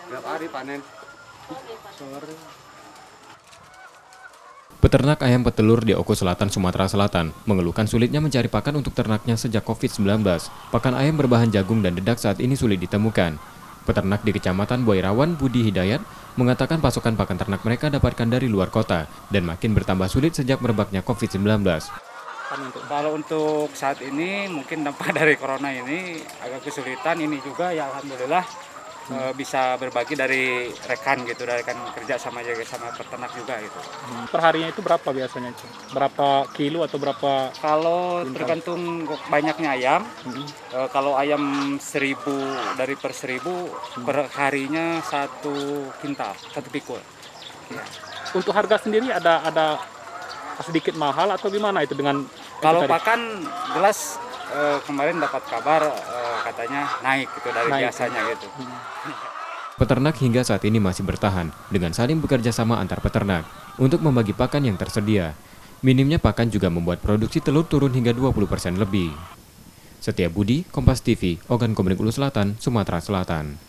Tiap hari panen. Peternak ayam petelur di Oku Selatan, Sumatera Selatan, mengeluhkan sulitnya mencari pakan untuk ternaknya sejak COVID-19. Pakan ayam berbahan jagung dan dedak saat ini sulit ditemukan. Peternak di Kecamatan Boirawan, Budi Hidayat, mengatakan pasokan pakan ternak mereka dapatkan dari luar kota dan makin bertambah sulit sejak merebaknya COVID-19. Kalau untuk saat ini mungkin dampak dari corona ini agak kesulitan. Ini juga ya alhamdulillah bisa berbagi dari rekan gitu, dari rekan kerja sama peternak juga gitu. Per harinya itu berapa biasanya itu? Berapa kilo atau berapa? Kalau tergantung banyaknya ayam, kalau ayam 1000 dari per 1000 per harinya 1 kintal, 1 pikul. Ya. Untuk harga sendiri ada sedikit mahal atau gimana itu dengan Kalau itu tadi? pakan jelas kemarin dapat kabar katanya naik gitu dari Naik. biasanya gitu. Peternak hingga saat ini masih bertahan dengan saling bekerja sama antar peternak untuk membagi pakan yang tersedia. Minimnya pakan juga membuat produksi telur turun hingga 20% lebih. Setia Budi, Kompas TV, Ogan Komering Ulu Selatan, Sumatera Selatan.